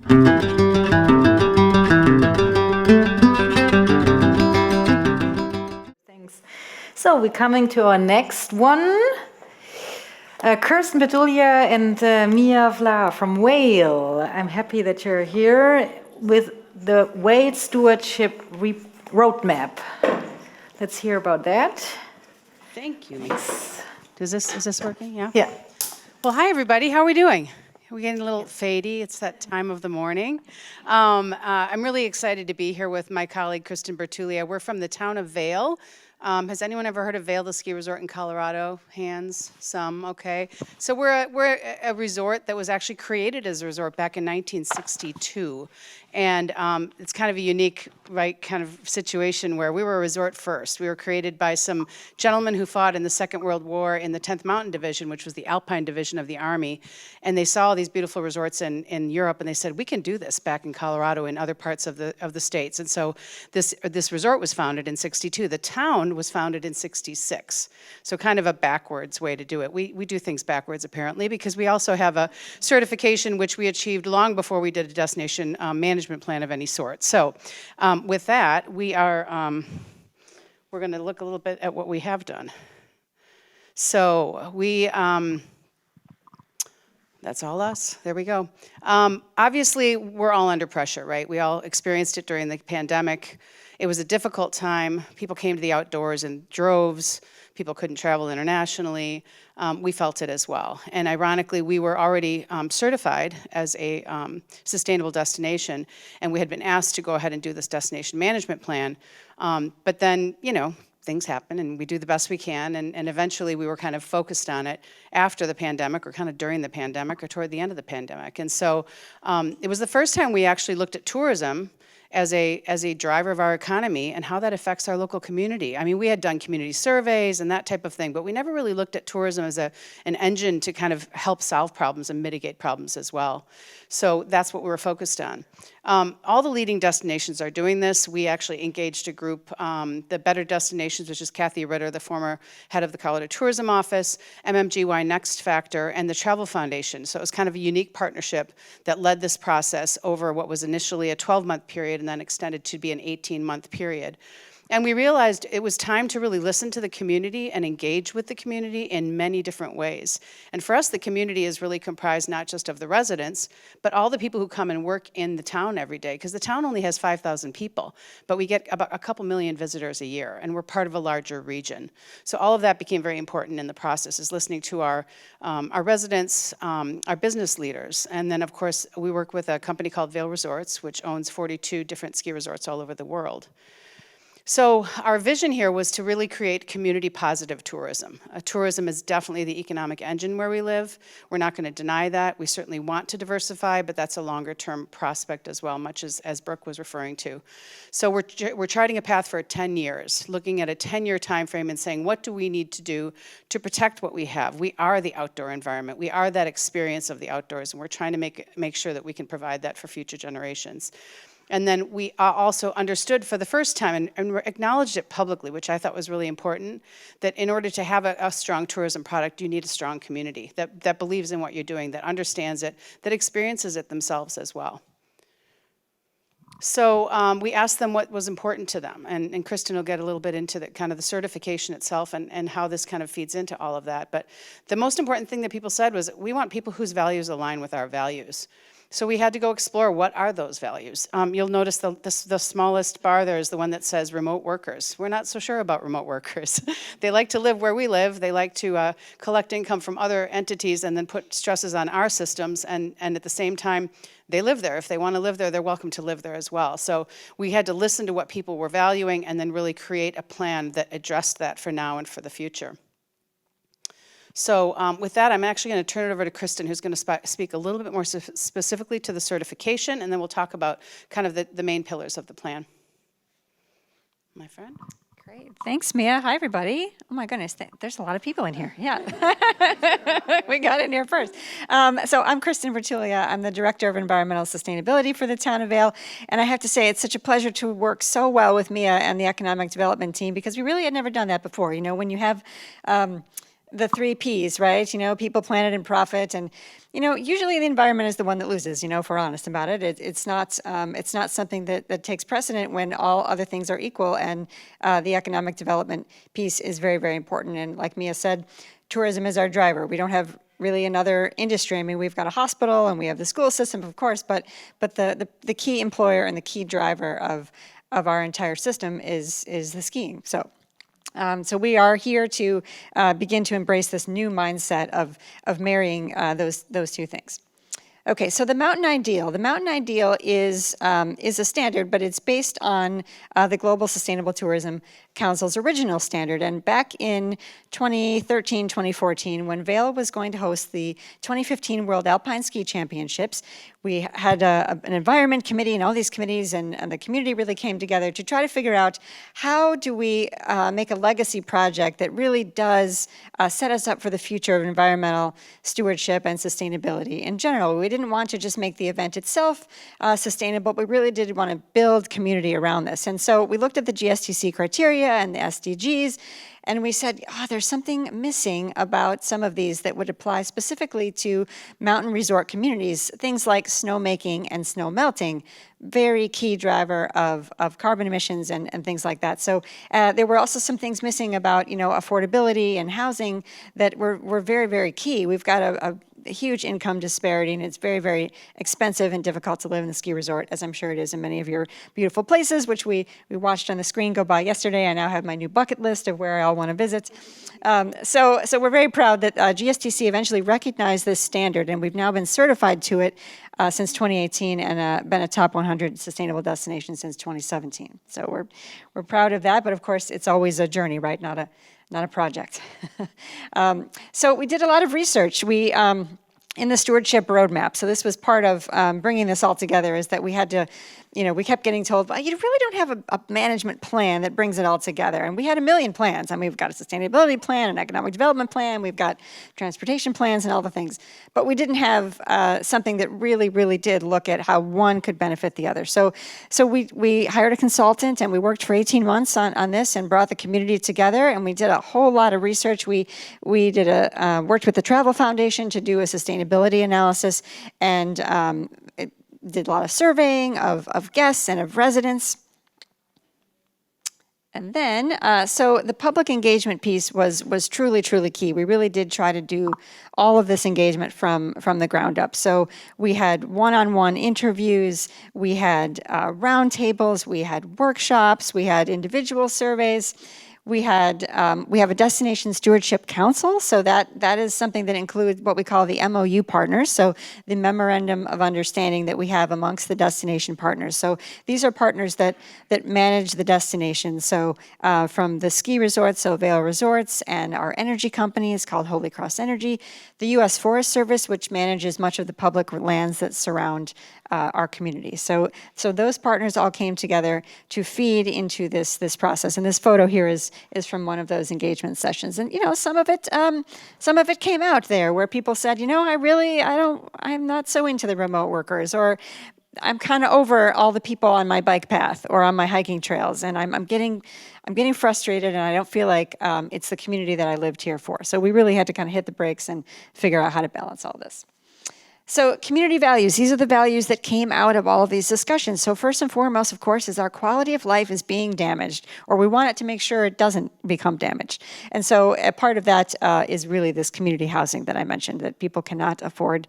Thanks. So we're coming to our next one. Kristen, Bertuglia, and Mia Vlaar from Whale. I'm happy that you're here with the Whale Stewardship Roadmap. Let's hear about that. Thank you. Is this working? Yeah? Yeah. Well, hi, everybody. How are we doing? We're getting a little fadey. It's that time of the morning. I'm really excited to be here with my colleague, Kristen Bertuglia. We're from the town of Vail. Has anyone ever heard of Vail, the ski resort in Colorado? Hands? Some, okay. So we're a resort that was actually created as a resort back in 1962. And it's kind of a unique, kind of situation where we were a resort first. We were created by some gentlemen who fought in the Second World War in the 10th Mountain Division, which was the Alpine Division of the Army. And they saw all these beautiful resorts in Europe, and they said, we can do this back in Colorado and other parts of the states. And so this resort was founded in 62. The town was founded in 66. So kind of a backwards way to do it. We do things backwards, apparently, because we also have a certification which we achieved long before we did a destination management plan of any sort. So with that, we're going to look a little bit at what we have done. So that's all us. There we go. Obviously, we're all under pressure, right? We all experienced it during the pandemic. It was a difficult time. People came to the outdoors in droves. People couldn't travel internationally. We felt it as well. And ironically, we were already certified as a sustainable destination, and we had been asked to go ahead and do this destination management plan. But then, things happen, and we do the best we can, and eventually we were kind of focused on it after the pandemic, or kind of during the pandemic, or toward the end of the pandemic. And so it was the first time we actually looked at tourism as a driver of our economy and how that affects our local community. I mean, we had done community surveys and that type of thing, but we never really looked at tourism as an engine to kind of help solve problems and mitigate problems as well. So that's what we were focused on. All the leading destinations are doing this. We actually engaged a group, the Better Destinations, which is Kathy Ritter, the former head of the Colorado Tourism Office, MMGY Next Factor, and the Travel Foundation. So it was kind of a unique partnership that led this process over what was initially a 12-month period and then extended to be an 18-month period. And we realized it was time to really listen to the community and engage with the community in many different ways. And for us, the community is really comprised not just of the residents, but all the people who come and work in the town every day, because the town only has 5,000 people, but we get about a couple million visitors a year, and we're part of a larger region. So all of that became very important in the process, is listening to our residents, our business leaders. And then, of course, we work with a company called Vail Resorts, which owns 42 different ski resorts all over the world. So our vision here was to really create community positive tourism. Tourism is definitely the economic engine where we live. We're not going to deny that. We certainly want to diversify, but that's a longer term prospect as well, much as Brooke was referring to. So we're charting a path for 10 years, looking at a 10-year time frame and saying, what do we need to do to protect what we have? We are the outdoor environment. We are that experience of the outdoors, and we're trying to make sure that we can provide that for future generations. And then we also understood for the first time and acknowledged it publicly, which I thought was really important, that in order to have a strong tourism product, you need a strong community that believes in what you're doing, that understands it, that experiences it themselves as well. So we asked them what was important to them, and Kristen will get a little bit into the kind of the certification itself and how this kind of feeds into all of that. But the most important thing that people said was, we want people whose values align with our values. So we had to go explore, what are those values? You'll notice the smallest bar there is the one that says remote workers. We're not so sure about remote workers. They like to live where we live. They like to collect income from other entities and then put stresses on our systems. And at the same time, they live there. If they want to live there, they're welcome to live there as well. So we had to listen to what people were valuing and then really create a plan that addressed that for now and for the future. So with that, I'm actually going to turn it over to Kristen, who's going to speak a little bit more specifically to the certification, and then we'll talk about kind of the main pillars of the plan. My friend. Great. Thanks, Mia. Hi, everybody. Oh, my goodness. There's a lot of people in here. Yeah. We got in here first. So I'm Kristen Bertuglia. I'm the Director of Environmental Sustainability for the Town of Vail. And I have to say, it's such a pleasure to work so well with Mia and the Economic Development team, because we really had never done that before. You know, when you have the three Ps, right? You know, people, planet, and profit. And, you know, usually the environment is the one that loses, you know, if we're honest about it. It's not something that takes precedent when all other things are equal. And the economic development piece is very, very important. And like Mia said, tourism is our driver. We don't have really another industry. I mean, we've got a hospital and we have the school system, of course, but the key employer and the key driver of our entire system is the skiing. So we are here to begin to embrace this new mindset of marrying those two things. Okay, so the mountain ideal. The mountain ideal is a standard, but it's based on the Global Sustainable Tourism Council's original standard. And back in 2013, 2014, when Vail was going to host the 2015 World Alpine Ski Championships, we had an environment committee and all these committees, and the community really came together to try to figure out how do we make a legacy project that really does set us up for the future of environmental stewardship and sustainability in general. We didn't want to just make the event itself sustainable, but we really did want to build community around this. And so we looked at the GSTC criteria and the SDGs, and we said, there's something missing about some of these that would apply specifically to mountain resort communities, things like snowmaking and snow melting, very key driver of carbon emissions and things like that. So there were also some things missing about, you know, affordability and housing that were very, very key. We've got a huge income disparity, and it's very, very expensive and difficult to live in the ski resort, as I'm sure it is in many of your beautiful places, which we watched on the screen go by yesterday. I now have my new bucket list of where I all want to visit. So we're very proud that GSTC eventually recognized this standard, and we've now been certified to it since 2018 and been a top 100 sustainable destination since 2017. So we're proud of that, but of course it's always a journey, right? Not a project. So we did a lot of research. We in the stewardship roadmap. So this was part of bringing this all together, is that we had to, you know, we kept getting told, well, you really don't have a management plan that brings it all together. And we had a million plans. I mean, we've got a sustainability plan, an economic development plan, we've got transportation plans and all the things. But we didn't have something that really, really did look at how one could benefit the other. So we hired a consultant, and we worked for 18 months on this and brought the community together, and we did a whole lot of research. We did worked with the Travel Foundation to do a sustainability analysis, and it did a lot of surveying of guests and of residents. And then, so the public engagement piece was truly, truly key. We really did try to do all of this engagement from the ground up. So we had one-on-one interviews, we had roundtables, we had workshops, we had individual surveys. We have a Destination Stewardship Council, so that is something that includes what we call the MOU partners, so the Memorandum of Understanding that we have amongst the destination partners. So these are partners that manage the destination. So from the ski resorts, so Vail Resorts, and our energy company is called Holy Cross Energy, the U.S. Forest Service, which manages much of the public lands that surround our community. So those partners all came together to feed into this process. And this photo here is from one of those engagement sessions. And, you know, some of it came out there where people said, you know, I'm not so into the remote workers, or I'm kind of over all the people on my bike path or on my hiking trails, and I'm getting frustrated, and I don't feel like it's the community that I lived here for. So we really had to kind of hit the brakes and figure out how to balance all this. So community values, these are the values that came out of all of these discussions. So first and foremost, of course, is our quality of life is being damaged, or we want it to make sure it doesn't become damaged. And so a part of that is really this community housing that I mentioned, that people cannot afford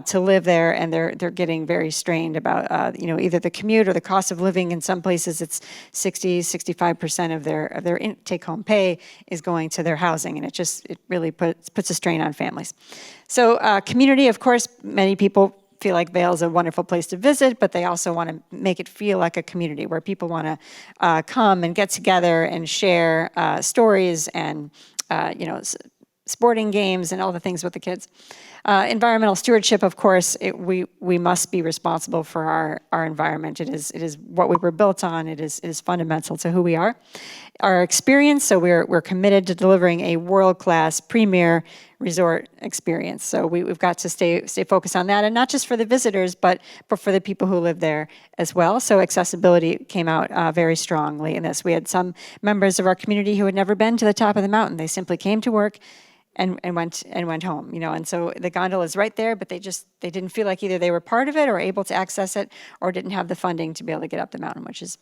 to live there, and they're getting very strained about you know, either the commute or the cost of living. In some places, it's 65% of their take-home pay is going to their housing, and it really puts a strain on families. So community, of course, many people feel like Vail is a wonderful place to visit, but they also want to make it feel like a community where people want to come and get together and share stories and, you know, sporting games and all the things with the kids. Environmental stewardship, of course, we must be responsible for our environment. It is what we were built on. It is fundamental to who we are. Our experience, so we're committed to delivering a world-class premier resort experience. So we've got to stay focused on that, and not just for the visitors, but for the people who live there as well. So accessibility came out very strongly in this. We had some members of our community who had never been to the top of the mountain. They simply came to work, and went home, and so the gondola is right there, but they didn't feel like either they were part of it or able to access it, or didn't have the funding to be able to get up the mountain, which is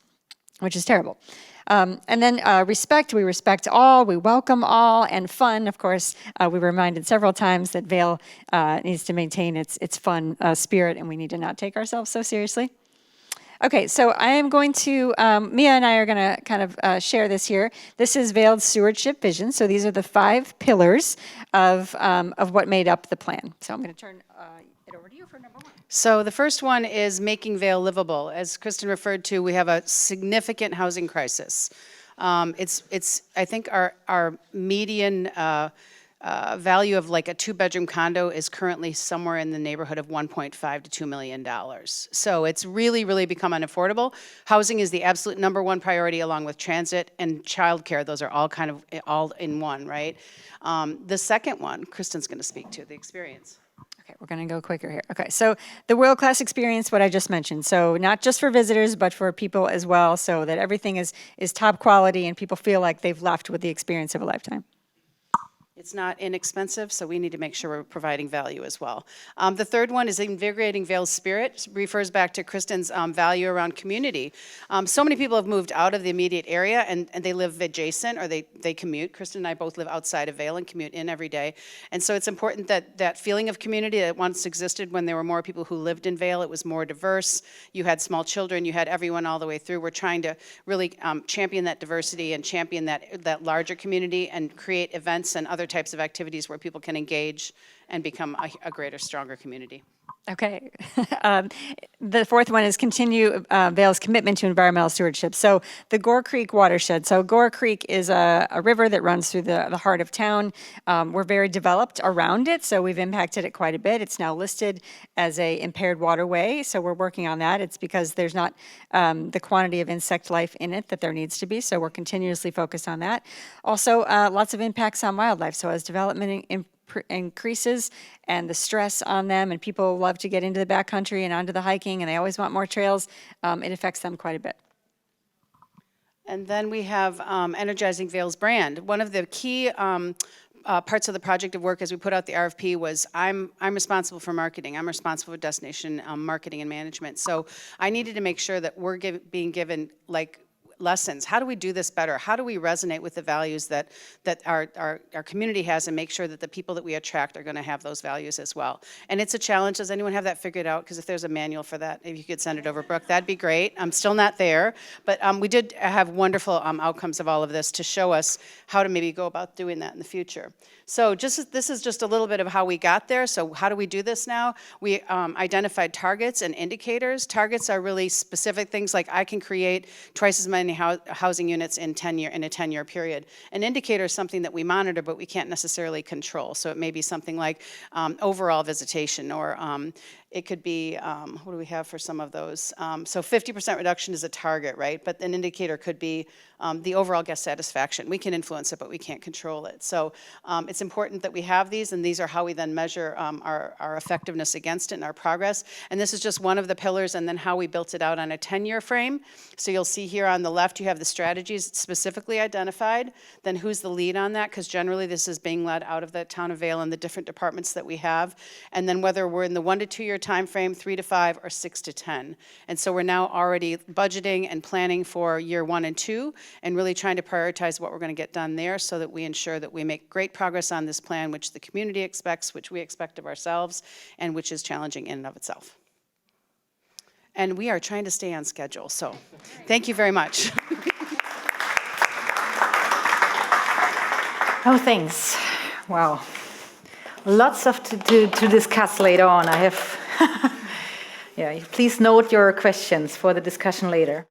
terrible. And then respect, we respect all, we welcome all, and fun, of course, we were reminded several times that Vail needs to maintain its fun spirit, and we need to not take ourselves so seriously. Okay, so I am going to, Mia and I are going to kind of share this here. This is Vail's stewardship vision. So these are the 5 pillars of what made up the plan. So I'm going to turn it over to you for number 1. So the first one is making Vail livable. As Kristen referred to, we have a significant housing crisis. It's I think our median value of like a 2-bedroom condo is currently somewhere in the neighborhood of $1.5 to $2 million. So it's really, really become unaffordable. Housing is the absolute number 1 priority, along with transit and childcare. Those are all kind of all in one, right? The second one, Kristen's going to speak to, the experience. Okay, we're going to go quicker here. Okay, so the world-class experience, what I just mentioned. So not just for visitors, but for people as well, so that everything is top quality and people feel like they've left with the experience of a lifetime. It's not inexpensive, so we need to make sure we're providing value as well. The third one is invigorating Vail's spirit. It refers back to Kristen's value around community. So many people have moved out of the immediate area and they live adjacent, or they commute. Kristen and I both live outside of Vail and commute in every day. And so it's important that that feeling of community that once existed when there were more people who lived in Vail, it was more diverse. You had small children, you had everyone all the way through. We're trying to really champion that diversity and champion that larger community and create events and other types of activities where people can engage and become a greater, stronger community. Okay. The fourth one is continue Vail's commitment to environmental stewardship. So the Gore Creek watershed. So Gore Creek is a river that runs through the heart of town. We're very developed around it, so we've impacted it quite a bit. It's now listed as a impaired waterway, so we're working on that. It's because there's not the quantity of insect life in it that there needs to be, so we're continuously focused on that. Also, lots of impacts on wildlife. So as development increases and the stress on them, and people love to get into the backcountry and onto the hiking, and they always want more trails, it affects them quite a bit. And then we have energizing Vail's brand. One of the key parts of the project of work as we put out the RFP was I'm responsible for marketing. I'm responsible for destination marketing and management. So I needed to make sure that we're being given like lessons. How do we do this better? How do we resonate with the values that our community has, and make sure that the people that we attract are going to have those values as well? And it's a challenge. Does anyone have that figured out? Because if there's a manual for that, if you could send it over, Brooke, that'd be great. I'm still not there, but we did have wonderful outcomes of all of this to show us how to maybe go about doing that in the future. So this is just a little bit of how we got there. So how do we do this now? We identified targets and indicators. Targets are really specific things like I can create twice as many housing units in a 10-year period. An indicator is something that we monitor, but we can't necessarily control. So it may be something like overall visitation, or it could be, what do we have for some of those? So 50% reduction is a target, right? But an indicator could be the overall guest satisfaction. We can influence it, but we can't control it. So it's important that we have these, and these are how we then measure our effectiveness against it and our progress. And this is just one of the pillars, and then how we built it out on a 10-year frame. So you'll see here on the left, you have the strategies specifically identified, then who's the lead on that, because generally this is being led out of the town of Vail and the different departments that we have. And then whether we're in the 1 to 2 year time frame, 3 to 5, or 6 to 10. And so we're now already budgeting and planning for year 1 and 2, and really trying to prioritize what we're going to get done there, so that we ensure that we make great progress on this plan, which the community expects, which we expect of ourselves, and which is challenging in and of itself. And we are trying to stay on schedule, so thank you very much. Oh, thanks. Wow. Lots of to discuss later on. I have, yeah, please note your questions for the discussion later.